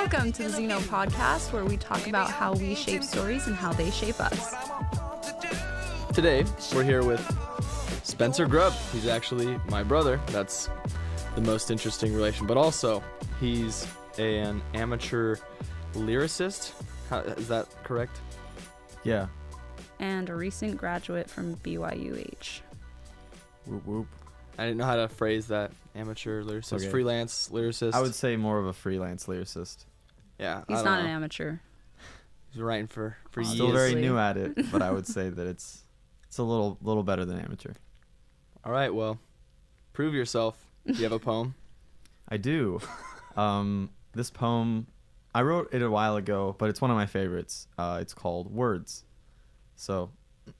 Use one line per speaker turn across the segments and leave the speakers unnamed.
Welcome to the Xeno Podcast, where we talk about how we shape stories and how they shape us.
Today, we're here with Spencer Grubbe. He's actually my brother. That's the most interesting relation. But also, he's an amateur lyricist. Is that correct?
Yeah.
And a recent graduate from BYUH.
Whoop whoop.
I didn't know how to phrase that. Amateur lyricist.
Okay.
Freelance lyricist.
I would say more of a freelance lyricist.
Yeah.
He's not an amateur.
He's writing for years.
Still very new at it, but I would say that it's a little better than amateur.
All right, well, prove yourself. Do you have a poem?
I do. This poem, I wrote it a while ago, but it's one of my favorites. It's called Words. So,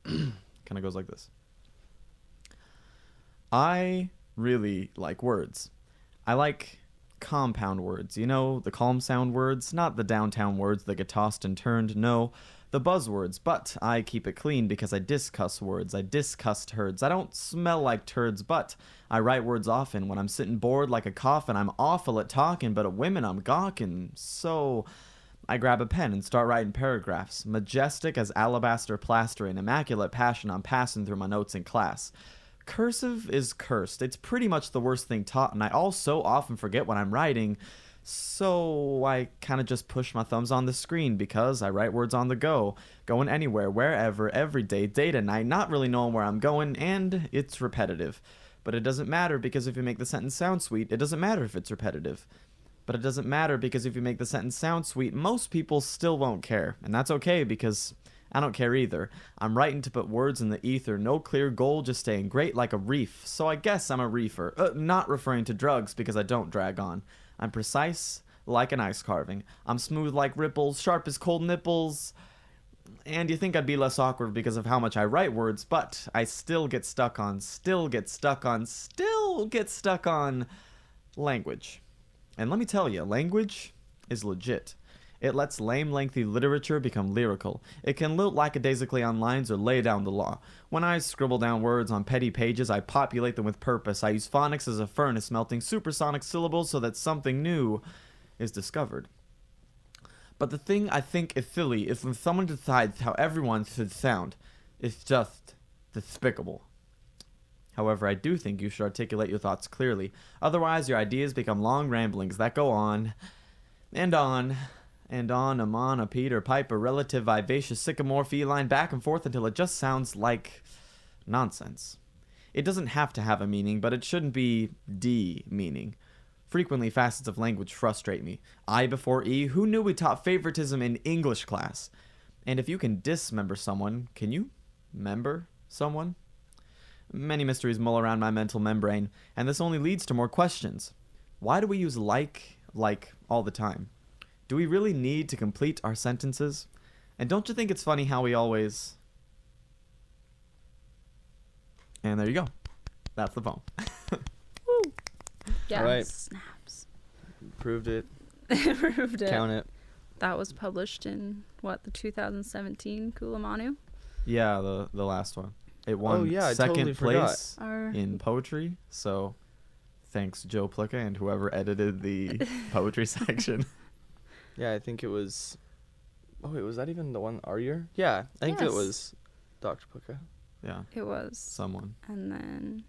kind of goes like this. I really like words. I like compound words. You know, the calm sound words, not the downtown words that get tossed and turned. No, the buzzwords. But I keep it clean because I discuss words. I discuss turds. I don't smell like turds, but I write words often. When I'm sitting bored like a coffin, I'm awful at talking, but at women I'm gawking. So I grab a pen and start writing paragraphs. Majestic as alabaster plaster and immaculate passion I'm passing through my notes in class. Cursive is cursed. It's pretty much the worst thing taught, and I also often forget what I'm writing, so I kind of just push my thumbs on the screen because I write words on the go, going anywhere, wherever, every day, day to night, not really knowing where I'm going, and it's repetitive. But it doesn't matter because if you make the sentence sound sweet, it doesn't matter if it's repetitive. But it doesn't matter because if you make the sentence sound sweet, most people still won't care, and that's okay because I don't care either. I'm writing to put words in the ether, no clear goal, just staying great like a reef. So I guess I'm a reefer. Not referring to drugs because I don't drag on. I'm precise like an ice carving. I'm smooth like ripples, sharp as cold nipples. And you think I'd be less awkward because of how much I write words, but I still get stuck on language. And let me tell you, language is legit. It lets lame, lengthy literature become lyrical. It can lilt lackadaisically on lines or lay down the law. When I scribble down words on petty pages, I populate them with purpose. I use phonics as a furnace, melting supersonic syllables so that something new is discovered. But the thing I think is silly is when someone decides how everyone should sound. It's just despicable. However, I do think you should articulate your thoughts clearly. Otherwise, your ideas become long ramblings that go on and on and on, a Peter Piper, relative, vivacious, sycamore, feline, back and forth until it just sounds like nonsense. It doesn't have to have a meaning, but it shouldn't be de-meaning. Frequently, facets of language frustrate me. I before E, who knew we taught favoritism in English class? And if you can dismember someone, can you member someone? Many mysteries mull around my mental membrane, and this only leads to more questions. Why do we use like all the time? Do we really need to complete our sentences? And don't you think it's funny how we always... And there you go. That's the poem.
Woo. Yeah,
All right.
Snaps.
Proved it.
Proved it.
Count it.
That was published in, the 2017 Kulamanu?
Yeah, the last one. It won second place in poetry, so thanks Joe Plicka and whoever edited the poetry section.
Yeah, I think it was... Oh, wait, was that even the one our year? Yeah, I think it was Dr. Puka.
Yeah.
It was.
Someone.
And then,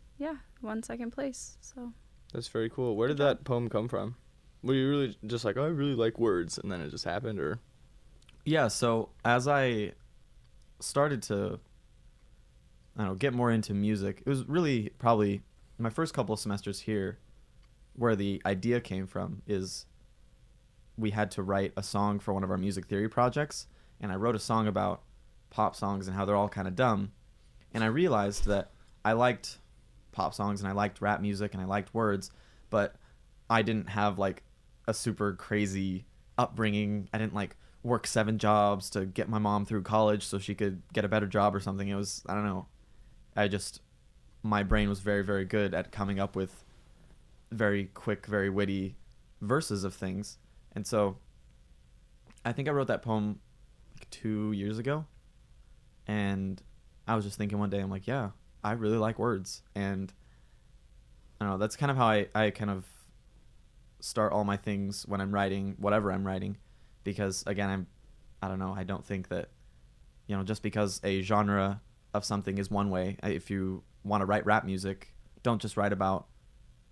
won second place, so.
That's very cool. Where did that poem come from? Were you really just like, oh, I really like words, and then it just happened, or?
Yeah, so as I started to, get more into music, it was really probably my first couple of semesters here where the idea came from is we had to write a song for one of our music theory projects, and I wrote a song about pop songs and how they're all kind of dumb. And I realized that I liked pop songs and I liked rap music and I liked words, but I didn't have like a super crazy upbringing. I didn't like work 7 jobs to get my mom through college so she could get a better job or something. It was, I don't know. My brain was very, very good at coming up with very quick, very witty verses of things. And so I think I wrote that poem like 2 years ago. And I was just thinking one day, I'm like, yeah, I really like words. And I don't know, that's kind of how I kind of start all my things when I'm writing whatever I'm writing, because again, I don't know, I don't think that, just because a genre of something is one way, if you want to write rap music, don't just write about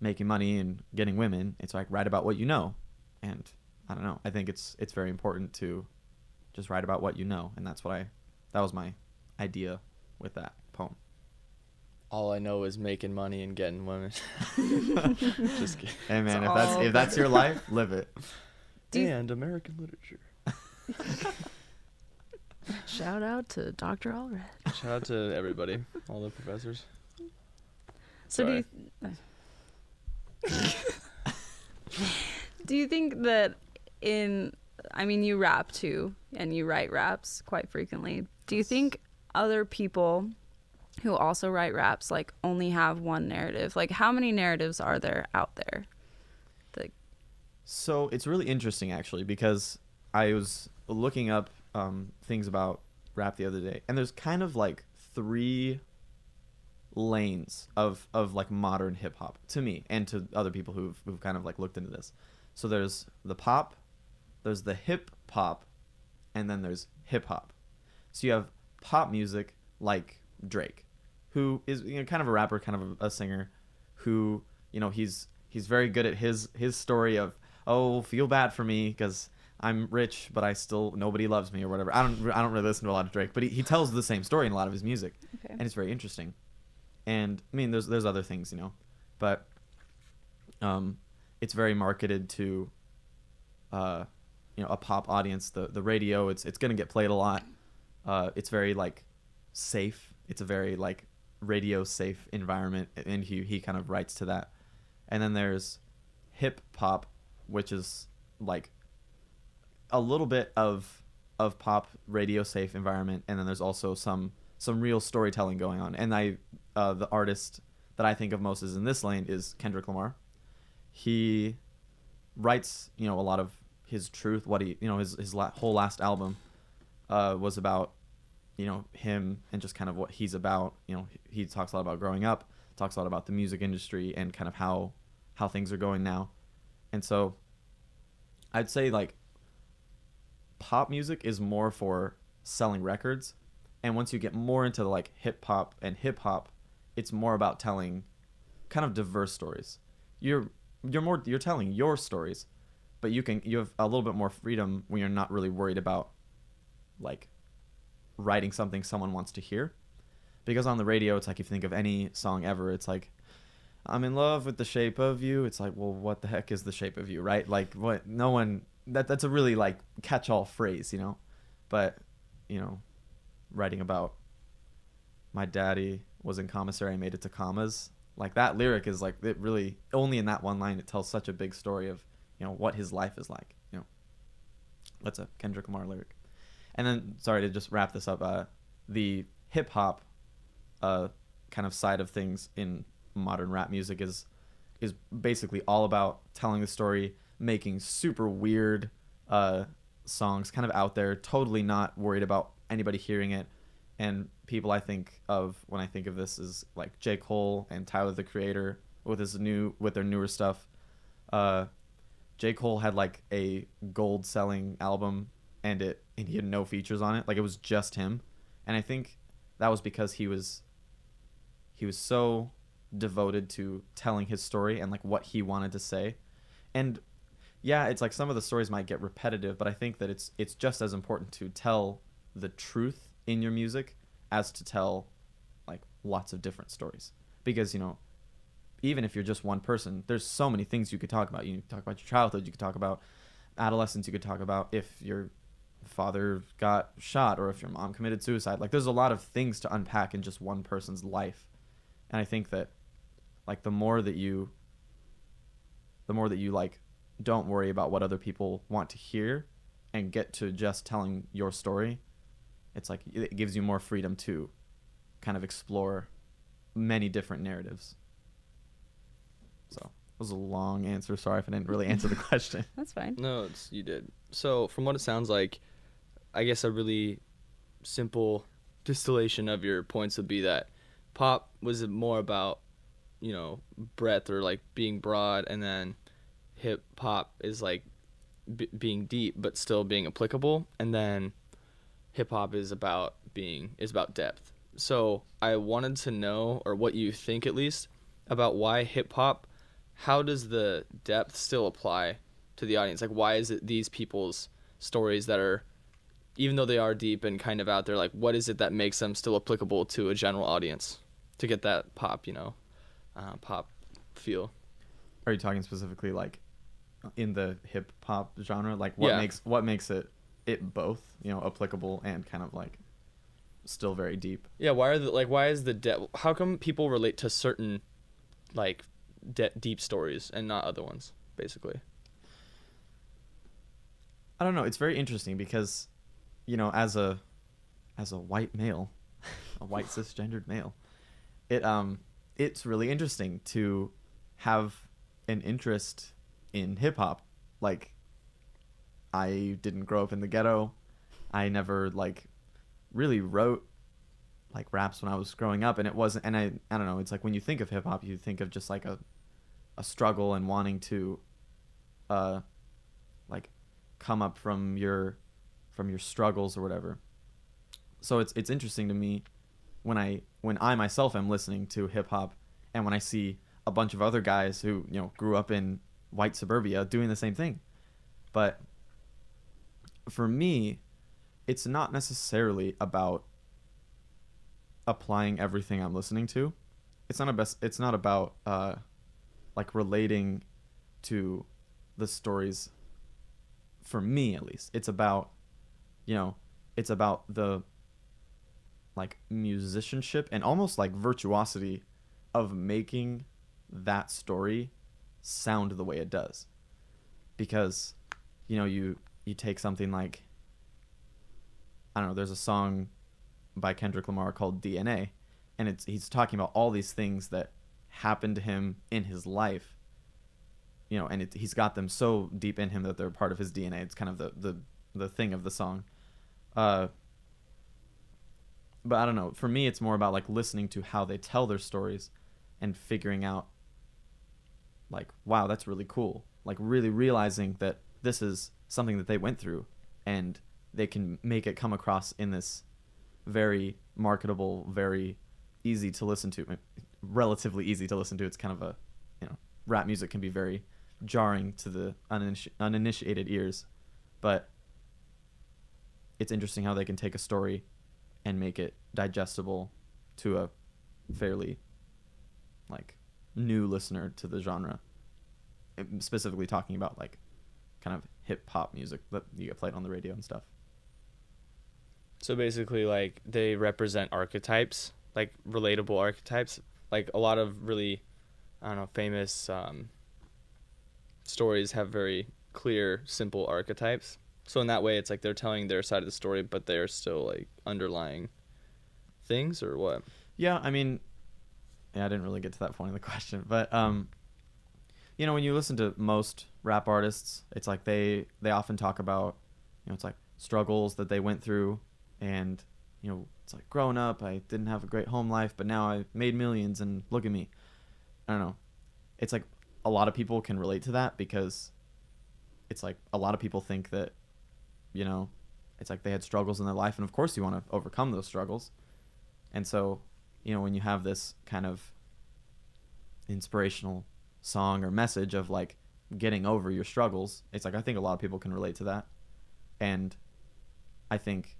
making money and getting women. It's like, write about what you know. And I don't know, I think it's very important to just write about what you know, and that was my idea with that poem.
All I know is making money and getting women. Just kidding.
Hey man,
It's
if that's your life, live it.
And American literature.
Shout out to Dr. Allred.
Shout out to everybody, all the professors.
So do you think that you rap too, and you write raps quite frequently. Do you think other people who also write raps like only have one narrative? Like, how many narratives are there out there?
So it's really interesting actually, because I was looking up things about rap the other day, and there's kind of like 3 lanes of like modern hip hop to me and to other people who've kind of like looked into this. So there's the pop, there's the hip hop, and then there's hip hop. So you have pop music like Drake, who is kind of a rapper, kind of a singer, who he's very good at his story of, oh, feel bad for me because I'm rich, but nobody loves me or whatever. I don't really listen to a lot of Drake, but he tells the same story in a lot of his music, and it's very interesting. And I mean, there's other things, but it's very marketed to a pop audience. The radio, it's gonna get played a lot. It's very like safe. It's a very like radio safe environment, and he kind of writes to that. And then there's hip hop, which is like a little bit of pop radio safe environment, and then there's also some real storytelling going on. And the artist that I think of most is in this lane is Kendrick Lamar. He writes a lot of his truth, what he his whole last album was about him and just kind of what he's about. He talks a lot about growing up, talks a lot about the music industry and kind of how things are going now. And so I'd say like pop music is more for selling records, and once you get more into like hip hop, it's more about telling kind of diverse stories. You're telling your stories, but you have a little bit more freedom when you're not really worried about like writing something someone wants to hear. Because on the radio, it's like, if you think of any song ever, it's like, I'm in love with the shape of you. It's like, well, what the heck is the shape of you, right? Like, what? No one. That's a really like catch-all phrase, But, writing about my daddy was in commissary and made it to commas, like that lyric is like, it really only in that one line it tells such a big story of what his life is like. That's a Kendrick Lamar lyric. And then, sorry to just wrap this up, the hip hop kind of side of things in modern rap music is basically all about telling the story, making super weird songs, kind of out there, totally not worried about anybody hearing it. And people I think of when I think of this is like J. Cole and Tyler, the Creator, with their newer stuff. J. Cole had like a gold selling album, and he had no features on it. Like, it was just him. And I think that was because he was so devoted to telling his story and like what he wanted to say. And yeah, it's like some of the stories might get repetitive, but I think that it's just as important to tell the truth in your music as to tell like lots of different stories. Because even if you're just one person, there's so many things you could talk about. You could talk about your childhood, you could talk about adolescence, you could talk about if your father got shot or if your mom committed suicide. Like, there's a lot of things to unpack in just one person's life. And I think that like the more that you like don't worry about what other people want to hear and get to just telling your story, it's like it gives you more freedom to kind of explore many different narratives. So it was a long answer. Sorry if I didn't really answer the question.
That's fine.
No, you did. So from what it sounds like, I guess a really simple distillation of your points would be that pop was more about, breadth or like being broad, and then hip hop is like being deep but still being applicable, and then hip hop is about depth. So I wanted to know, or what you think at least, about why hip hop, how does the depth still apply to the audience? Like, why is it these people's stories that are, even though they are deep and kind of out there, like, what is it that makes them still applicable to a general audience to get that pop, pop feel?
Are you talking specifically like in the hip hop genre? Like what makes it both, applicable and kind of like still very deep?
Yeah, why is the depth, how come people relate to certain like deep stories and not other ones, basically?
I don't know. It's very interesting because, as a white male, a white cisgendered male, it's really interesting to have an interest in hip hop. Like, I didn't grow up in the ghetto. I never like really wrote like raps when I was growing up, and it wasn't. And I don't know. It's like when you think of hip hop, you think of just like a struggle and wanting to, like, come up from your struggles or whatever. So it's interesting to me when I myself am listening to hip hop, and when I see a bunch of other guys who grew up in white suburbia doing the same thing. But for me, it's not necessarily about applying everything I'm listening to. It's not about like relating to the stories. For me, at least, it's about the like musicianship and almost like virtuosity of making that story sound the way it does. Because you take something like, I don't know, there's a song by Kendrick Lamar called DNA, and he's talking about all these things that happened to him in his life, and he's got them so deep in him that they're part of his DNA. It's kind of the thing of the song. But I don't know. For me, it's more about like listening to how they tell their stories and figuring out like, wow, that's really cool. Like really realizing that this is something that they went through, and they can make it come across in this very marketable, very easy to listen to, relatively easy to listen to. It's kind of a, rap music can be very jarring to the uninitiated ears, but it's interesting how they can take a story and make it digestible to a fairly like new listener to the genre. Specifically talking about like kind of hip hop music that you get played on the radio and stuff.
So basically, like, they represent archetypes, like relatable archetypes. Like a lot of really, I don't know, famous stories have very clear, simple archetypes. So in that way, it's like they're telling their side of the story, but they're still like underlying things, or what?
Yeah, I mean, I didn't really get to that point of the question, but when you listen to most rap artists, it's like they often talk about, it's like struggles that they went through, and it's like growing up, I didn't have a great home life, but now I made millions and look at me. I don't know. It's like a lot of people can relate to that, because it's like a lot of people think that, it's like they had struggles in their life, and of course you want to overcome those struggles. And so, when you have this kind of inspirational song or message of like getting over your struggles, it's like I think a lot of people can relate to that. And I think,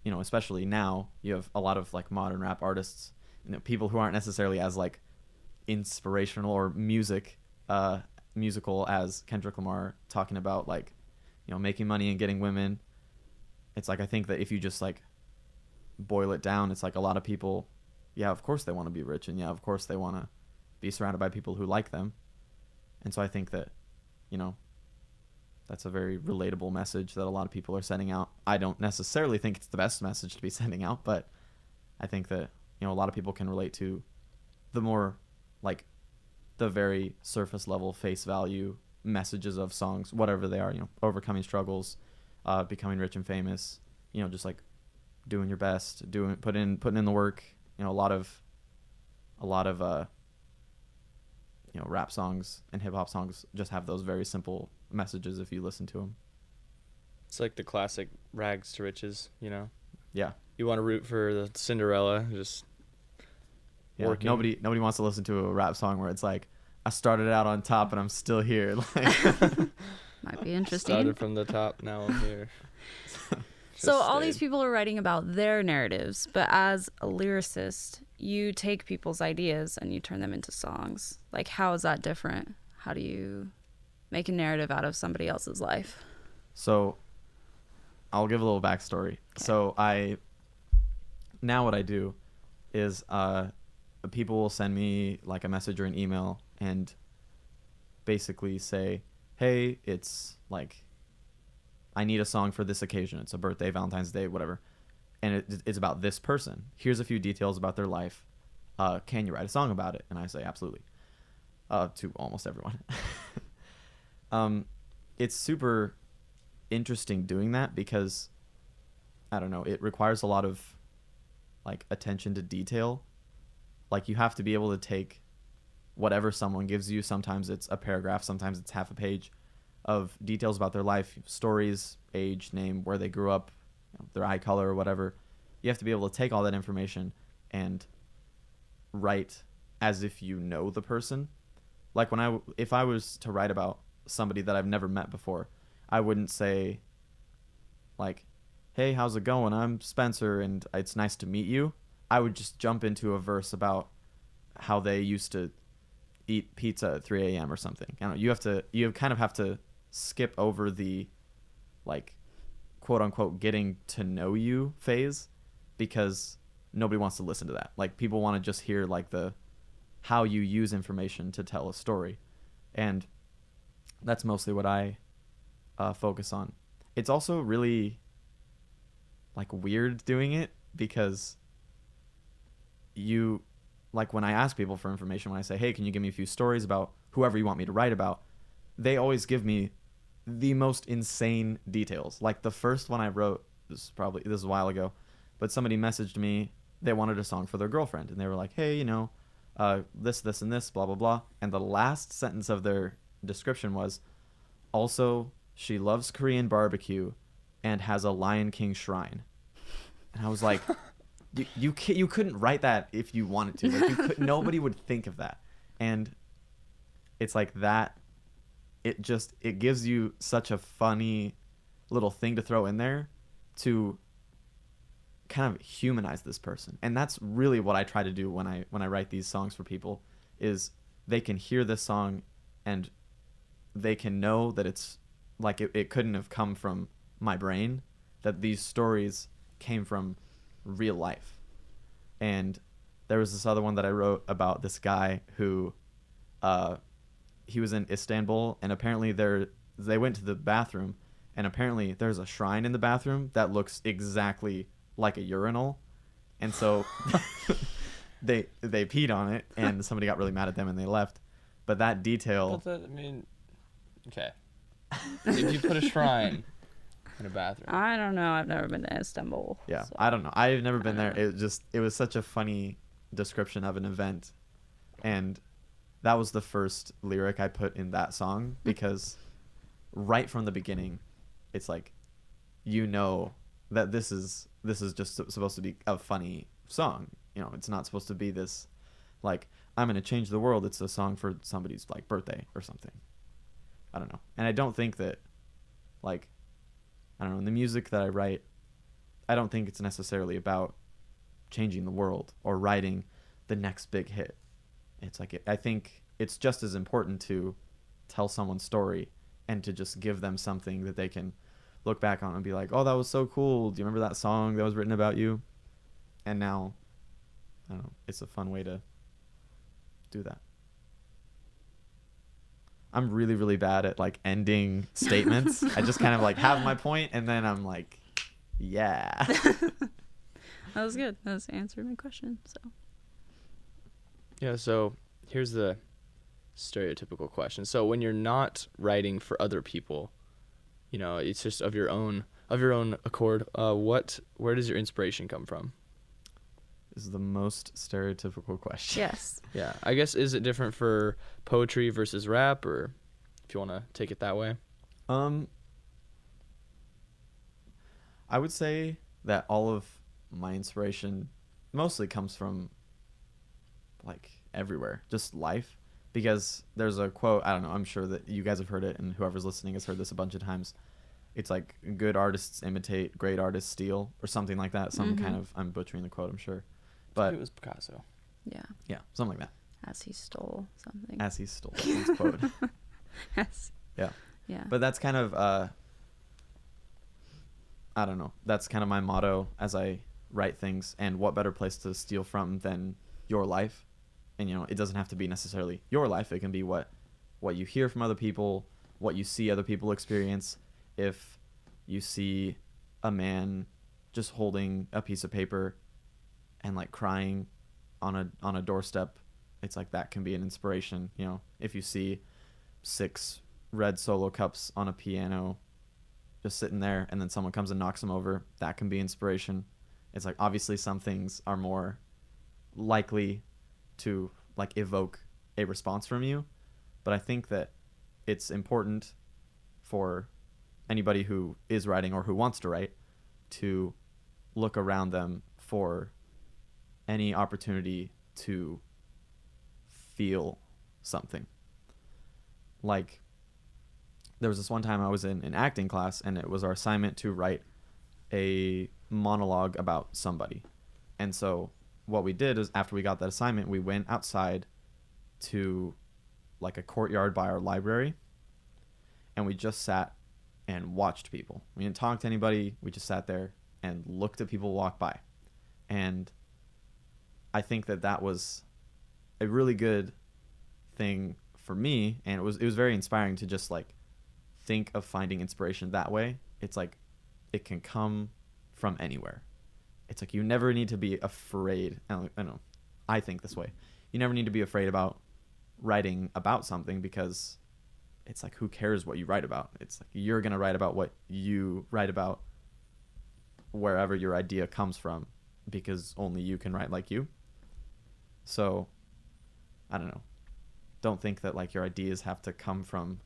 especially now, you have a lot of like modern rap artists, people who aren't necessarily as like inspirational or musical as Kendrick Lamar, talking about like, making money and getting women. It's like I think that if you just like boil it down, it's like a lot of people, yeah, of course they want to be rich, and yeah, of course they want to be surrounded by people who like them. And so I think that, that's a very relatable message that a lot of people are sending out. I don't necessarily think it's the best message to be sending out, but I think that, a lot of people can relate to the more like the very surface level face value messages of songs, whatever they are, overcoming struggles, becoming rich and famous, just like doing your best, putting in the work, a lot of rap songs and hip hop songs just have those very simple messages if you listen to them.
It's like the classic rags to riches,
Yeah.
You want to root for the Cinderella, just working.
Nobody wants to listen to a rap song where it's like, I started out on top and I'm still here. Like,
Might be interesting.
Started from the top, now I'm here.
So all these people are writing about their narratives, but as a lyricist, you take people's ideas and you turn them into songs. Like, how is that different? How do you make a narrative out of somebody else's life?
So I'll give a little backstory. Okay. So now what I do is people will send me like a message or an email and basically say, hey, it's like, I need a song for this occasion. It's a birthday, Valentine's Day, whatever. And it's about this person. Here's a few details about their life. Can you write a song about it? And I say, absolutely. To almost everyone. It's super interesting doing that because, I don't know, it requires a lot of like attention to detail. Like, you have to be able to take whatever someone gives you. Sometimes it's a paragraph, sometimes it's half a page of details about their life, stories, age, name, where they grew up, their eye color or whatever. You have to be able to take all that information and write as if you know the person. Like, if I was to write about somebody that I've never met before, I wouldn't say like, hey, how's it going? I'm Spencer and it's nice to meet you. I would just jump into a verse about how they used to eat pizza at 3 a.m. or something. I don't know, you kind of have to skip over the like quote unquote getting to know you phase because nobody wants to listen to that. Like, people want to just hear like how you use information to tell a story. And that's mostly what I focus on. It's also really like weird doing it because like when I ask people for information, when I say, hey, can you give me a few stories about whoever you want me to write about, they always give me the most insane details. Like, the first one I wrote, this is a while ago, but somebody messaged me, they wanted a song for their girlfriend, and they were like, hey, this, and this, blah, blah, blah. And the last sentence of their description was, also, she loves Korean barbecue and has a Lion King shrine. And I was like, you couldn't write that if you wanted to. Like, nobody would think of that. And it's like that. It gives you such a funny little thing to throw in there to kind of humanize this person. And that's really what I try to do when I write these songs for people, is they can hear this song and they can know that it's like it couldn't have come from my brain, that these stories came from real life. And there was this other one that I wrote about this guy who he was in Istanbul, and apparently they went to the bathroom, and apparently there's a shrine in the bathroom that looks exactly like a urinal, and so they peed on it, and somebody got really mad at them and they left. But that detail,
okay, if you put a shrine in a bathroom,
I don't know, I've never been to Istanbul.
Yeah,
so.
I don't know, I've never been there. It was such a funny description of an event, and that was the first lyric I put in that song, because right from the beginning, it's like, that this is just supposed to be a funny song. It's not supposed to be this, like, I'm going to change the world. It's a song for somebody's, like, birthday or something. I don't know. And I don't think that, like, I don't know, in the music that I write, I don't think it's necessarily about changing the world or writing the next big hit. It's like, I think it's just as important to tell someone's story and to just give them something that they can look back on and be like, oh, that was so cool. Do you remember that song that was written about you? And now, I don't know, it's a fun way to do that. I'm really, really bad at like ending statements. I just kind of like have my point and then I'm like, yeah.
That was good. That was answering my question. So.
Yeah, so here's the stereotypical question. So when you're not writing for other people, it's just of your own accord, where does your inspiration come from?
is the most stereotypical question.
Yes.
Yeah, I guess, is it different for poetry versus rap, or if you want to take it that way?
I would say that all of my inspiration mostly comes from like everywhere, just life. Because there's a quote, I don't know, I'm sure that you guys have heard it, and whoever's listening has heard this a bunch of times. It's like, good artists imitate, great artists steal, or something like that. Some kind of, I'm butchering the quote, I'm sure. But
It was Picasso.
Yeah.
yeah, something like that.
As he stole something.
As he stole someone's quote.
Yes.
Yeah.
Yeah.
But that's kind of, I don't know. That's kind of my motto as I write things. And what better place to steal from than your life? And, you know, it doesn't have to be necessarily your life. It can be what you hear from other people, what you see other people experience. If you see a man just holding a piece of paper and like crying on a doorstep, it's like that can be an inspiration. You know, if you see 6 red Solo cups on a piano just sitting there, and then someone comes and knocks them over, that can be inspiration. It's like, obviously some things are more likely to like evoke a response from you, but I think that it's important for anybody who is writing or who wants to write to look around them for any opportunity to feel something. Like, there was this one time I was in an acting class, and it was our assignment to write a monologue about somebody. And so what we did is, after we got that assignment, we went outside to like a courtyard by our library, and we just sat and watched people. We didn't talk to anybody. We just sat there and looked at people walk by. And I think that that was a really good thing for me, and it was very inspiring to just like think of finding inspiration that way. It's like it can come from anywhere. It's like you never need to be afraid. I don't know. I think this way. You never need to be afraid about writing about something, because it's like, who cares what you write about? It's like, you're going to write about what you write about wherever your idea comes from, because only you can write like you. So, I don't know. Don't think that like your ideas have to come from,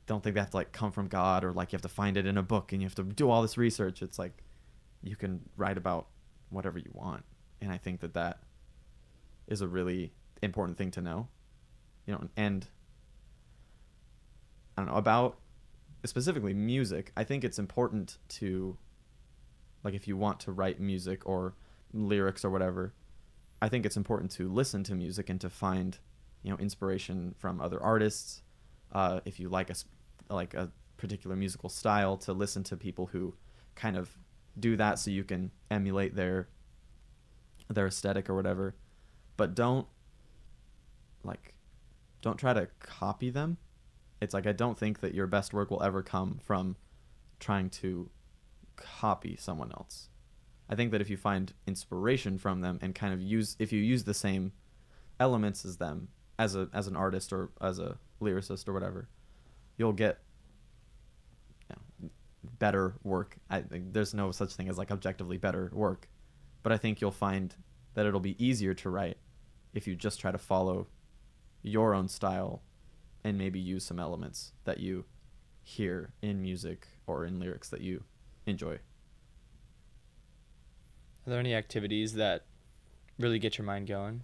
don't think they have to like come from God, or like you have to find it in a book and you have to do all this research. It's like, you can write about whatever you want. And I think that that is a really important thing to know, you know. And I don't know about specifically music. I think it's important to, like, if you want to write music or lyrics or whatever, I think it's important to listen to music and to find, you know, inspiration from other artists. If you like a particular musical style, to listen to people who kind of do that, so you can emulate their aesthetic or whatever. But don't try to copy them. It's like, I don't think that your best work will ever come from trying to copy someone else. I think that if you find inspiration from them and kind of if you use the same elements as them, as an artist or as a lyricist or whatever, you'll get, you know, better work. I think there's no such thing as like objectively better work, but I think you'll find that it'll be easier to write if you just try to follow your own style and maybe use some elements that you hear in music or in lyrics that you enjoy.
Are there any activities that really get your mind going?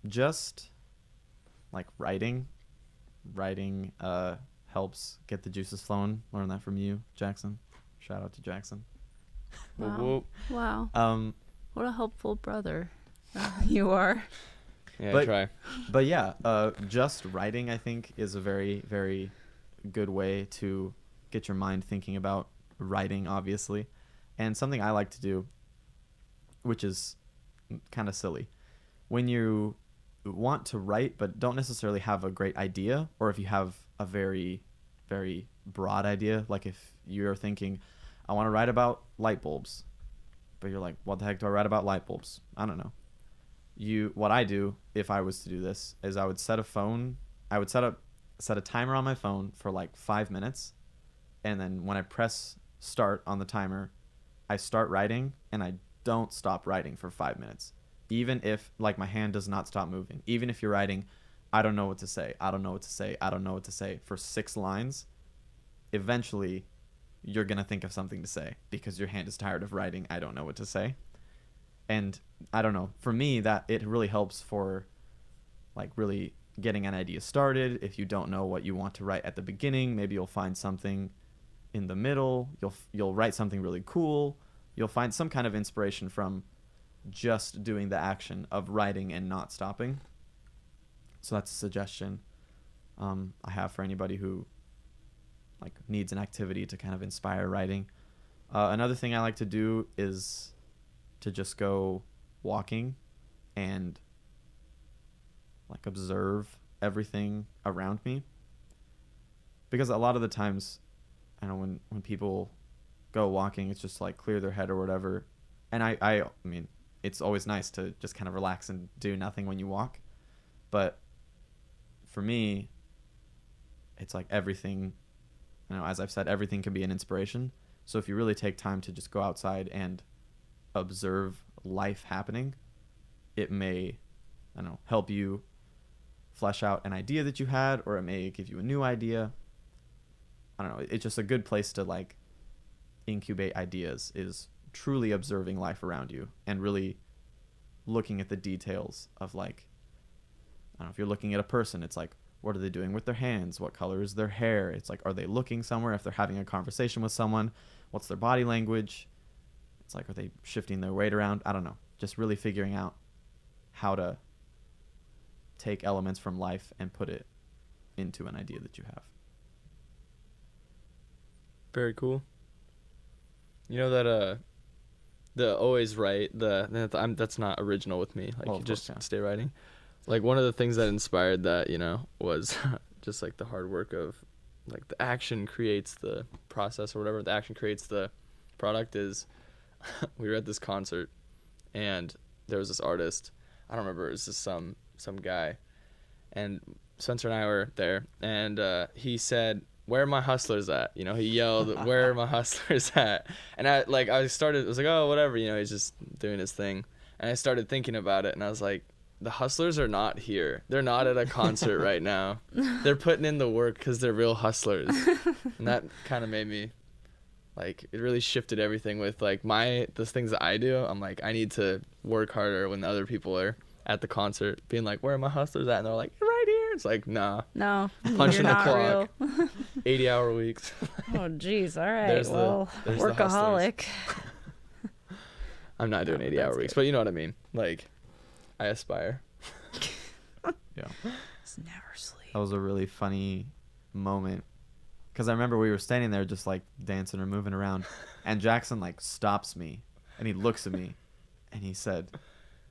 Just like writing helps get the juices flowing. Learned that from you, Jackson. Shout out to Jackson.
Wow.
Whoop,
Wow. What a helpful brother you are.
Yeah, I try.
But yeah, just writing, I think, is a very, very good way to get your mind thinking about writing, obviously. And something I like to do, which is kind of silly, when you want to write but don't necessarily have a great idea, or if you have a very, very broad idea, like if you're thinking, I want to write about light bulbs, but you're like, what the heck do I write about light bulbs? I don't know. What I do, if I was to do this, is I would set a timer on my phone for like 5 minutes, and then when I press start on the timer, I start writing and I don't stop writing for 5 minutes. Even if like my hand does not stop moving. Even if you're writing, I don't know what to say. I don't know what to say. I don't know what to say for 6 lines. Eventually, you're going to think of something to say because your hand is tired of writing, I don't know what to say. And I don't know. For me, that it really helps for like really getting an idea started. If you don't know what you want to write at the beginning, maybe you'll find something in the middle. You'll write something really cool. You'll find some kind of inspiration from just doing the action of writing and not stopping. So that's a suggestion I have for anybody who like needs an activity to kind of inspire writing. Another thing I like to do is to just go walking and like observe everything around me, because a lot of the times I know when people go walking, it's just like clear their head or whatever, and I mean it's always nice to just kind of relax and do nothing when you walk, but for me it's like everything, you know, as I've said, everything can be an inspiration. So if you really take time to just go outside and observe life happening, it may, I don't know, help you flesh out an idea that you had, or it may give you a new idea. I don't know. It's just a good place to like incubate ideas, is truly observing life around you and really looking at the details of like, I don't know, if you're looking at a person, it's like, what are they doing with their hands? What color is their hair? It's like, are they looking somewhere? If they're having a conversation with someone, what's their body language? It's like, are they shifting their weight around? I don't know. Just really figuring out how to take elements from life and put it into an idea that you have.
Very cool. You know that the always write, that's not original with me. Like, you just stay writing. Like, one of the things that inspired that, you know, was just like the hard work of like the action creates the process or whatever. The action creates the product. Is we were at this concert and there was this artist. I don't remember. It was just some guy, and Spencer and I were there, and he said, "Where are my hustlers at?" You know, he yelled, "Where are my hustlers at?" And I was like, "Oh, whatever." You know, he's just doing his thing, and I started thinking about it, and I was like, the hustlers are not here. They're not at a concert right now. They're putting in the work because they're real hustlers. And that kind of made me, like, it really shifted everything with, like, the things that I do. I'm like, I need to work harder when other people are at the concert being like, where are my hustlers at? And they're like, right here. It's like, nah.
No,
punching the clock.
Real.
80-hour weeks.
Oh, geez. All right.
There's
workaholic.
I'm not doing 80-hour weeks, but you know what I mean. Like, I aspire.
Yeah.
Just never sleep.
That was a really funny moment, because I remember we were standing there just like dancing or moving around, and Jackson like stops me and he looks at me and he said,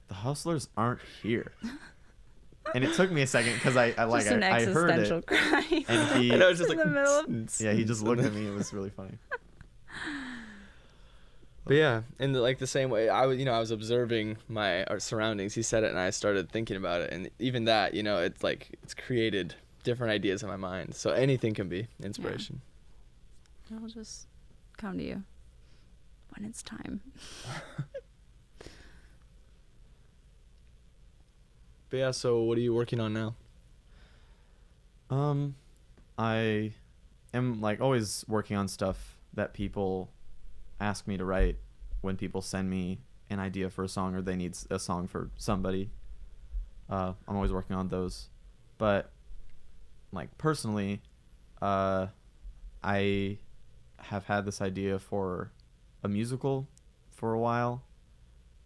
"The hustlers aren't here." And it took me a second because I heard it,
cry.
and he
I know, it's just
in
like,
the middle.
he just looked at me. It was really funny.
But yeah, in the same way, I was observing my surroundings. He said it, and I started thinking about it, and even that, you know, it's created different ideas in my mind. So anything can be inspiration.
Yeah. It'll just come to you when it's time.
But yeah, so what are you working on now?
I am like always working on stuff that people ask me to write. When people send me an idea for a song or they need a song for somebody, I'm always working on those. But like personally, I have had this idea for a musical for a while.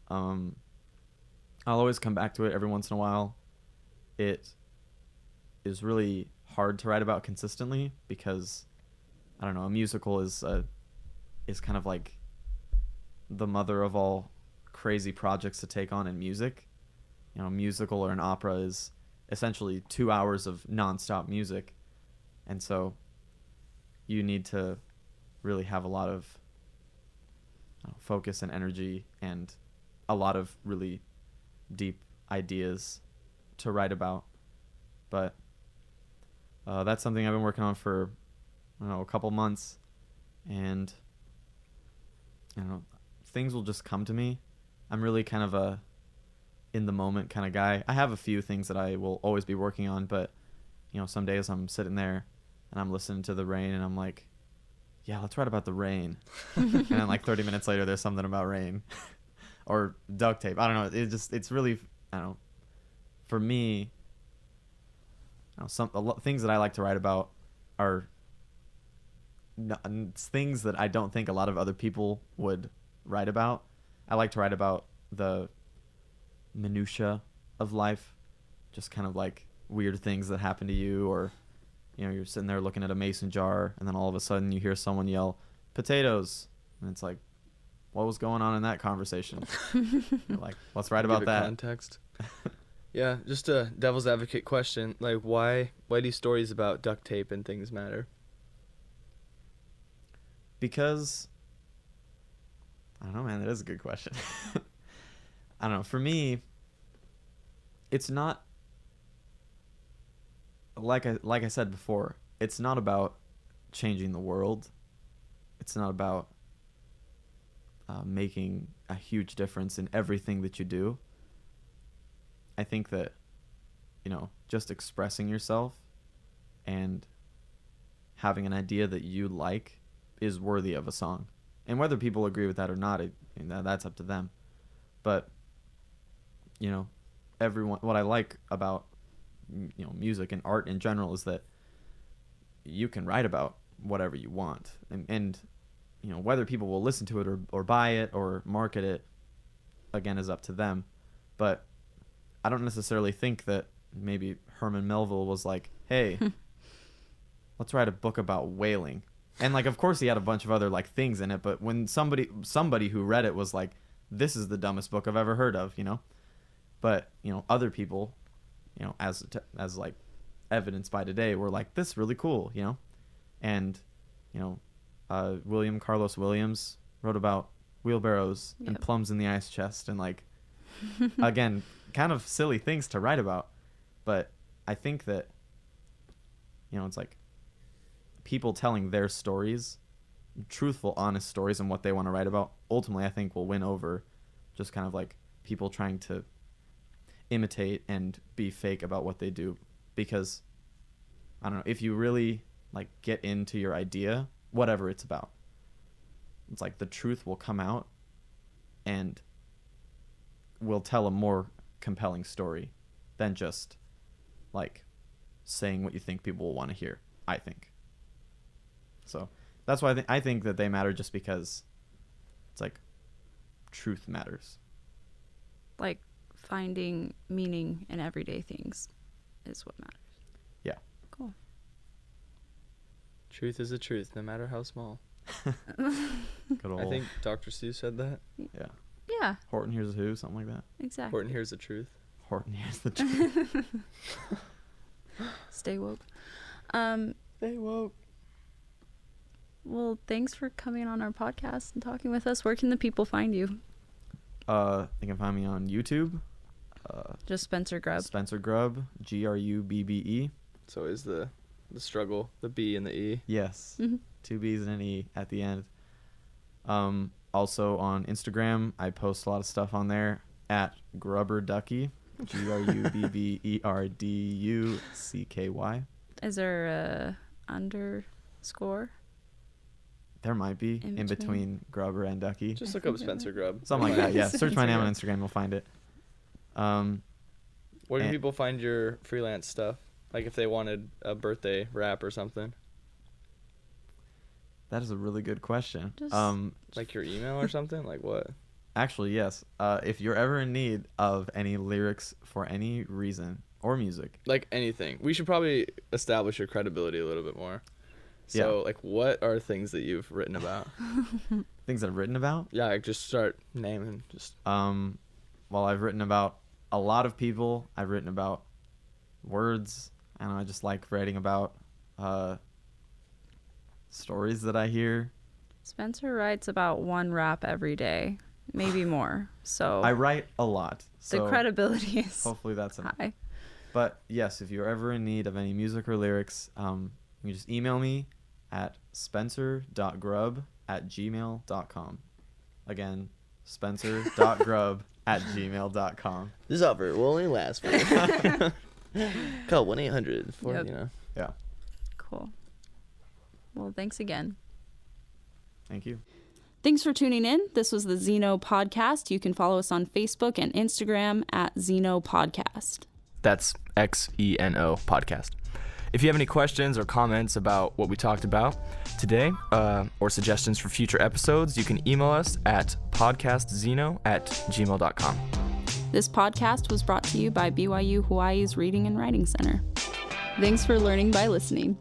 I'll always come back to it every once in a while. It is really hard to write about consistently because, I don't know, a musical is kind of like the mother of all crazy projects to take on in music. You know, a musical or an opera is essentially 2 hours of nonstop music, and so you need to really have a lot of focus and energy and a lot of really deep ideas to write about. But that's something I've been working on for, I don't know, a couple months, and things will just come to me. I'm really kind of a in the moment kind of guy. I have a few things that I will always be working on, but you know, some days I'm sitting there and I'm listening to the rain and I'm like, yeah, let's write about the rain. And then like 30 minutes later, there's something about rain or duct tape. I don't know. It's really, I don't know. For me, things that I like to write about are things that I don't think a lot of other people would write about. I like to write about the minutia of life, just kind of like weird things that happen to you, or you know, you're sitting there looking at a mason jar and then all of a sudden you hear someone yell potatoes and it's like, what was going on in that conversation? You're like, let's write about that.
Context. Yeah, just a devil's advocate question, like why do stories about duct tape and things matter?
Because I don't know, man, that is a good question. I don't know, for me it's not like I said before, it's not about changing the world. It's not about making a huge difference in everything that you do. I think that, you know, just expressing yourself and having an idea that you like is worthy of a song. And whether people agree with that or not, that's up to them. But, you know, what I like about, you know, music and art in general is that you can write about whatever you want. And you know, whether people will listen to it or buy it or market it, again, is up to them. But I don't necessarily think that maybe Herman Melville was like, hey, let's write a book about whaling. And like, of course he had a bunch of other like things in it, but when somebody who read it was like, this is the dumbest book I've ever heard of, you know? But, you know, other people, you know, as like evidenced by today, were like, this is really cool, you know? And, you know, William Carlos Williams wrote about wheelbarrows and plums in the ice chest and like, again, kind of silly things to write about. But I think that, you know, it's like people telling their stories, truthful, honest stories, and what they want to write about, ultimately I think will win over just kind of like people trying to imitate and be fake about what they do. Because I don't know, if you really like get into your idea, whatever it's about, it's like the truth will come out and will tell a more compelling story than just like saying what you think people will want to hear, I think. So that's why I think that they matter, just because it's like truth matters.
Like finding meaning in everyday things is what matters.
Yeah.
Cool.
Truth is the truth, no matter how small.
Good old.
I think Dr. Seuss said that.
Yeah.
Yeah.
Horton hears who, something like that.
Exactly.
Horton hears the truth.
Horton hears the truth.
Stay woke.
Stay woke.
Well, thanks for coming on our podcast and talking with us. Where can the people find you?
They can find me on YouTube.
Just Spencer Grubbe.
Spencer Grubbe, Grubbe.
So is the struggle, the B and the E.
Yes.
Mm-hmm.
2 B's and an E at the end. Also on Instagram, I post a lot of stuff on there at Grubberducky, Grubberducky.
Is there a underscore?
There might be in between Grubber and Ducky.
Just look up Spencer Grubbe.
Something like that, yeah. Search my name on Instagram, you'll find it.
Where do people find your freelance stuff? Like if they wanted a birthday rap or something?
That is a really good question.
Like your email or something? Like what?
Actually, yes. If you're ever in need of any lyrics for any reason or music.
Like anything. We should probably establish your credibility a little bit more. So, like, what are things that you've written about?
Things that I've written about?
Yeah, like just start naming.
Well, I've written about a lot of people. I've written about words. I don't know, I just like writing about stories that I hear.
Spencer writes about one rap every day, maybe more. So
I write a lot. So
the credibility is
hopefully that's
high.
But yes, if you're ever in need of any music or lyrics, you can just email me at spencer.grubbe@gmail.com. Again, spencer.grubb@gmail.com.
This offer will only last for call 1-800 for
Yep.
Yeah.
Cool. Well, thanks again.
Thank you.
Thanks for tuning in. This was the Xeno Podcast. You can follow us on Facebook and Instagram at Xeno Podcast.
That's XENO Podcast. If you have any questions or comments about what we talked about today, or suggestions for future episodes, you can email us at podcastzeno@gmail.com.
This podcast was brought to you by BYU-Hawaii's Reading and Writing Center. Thanks for learning by listening.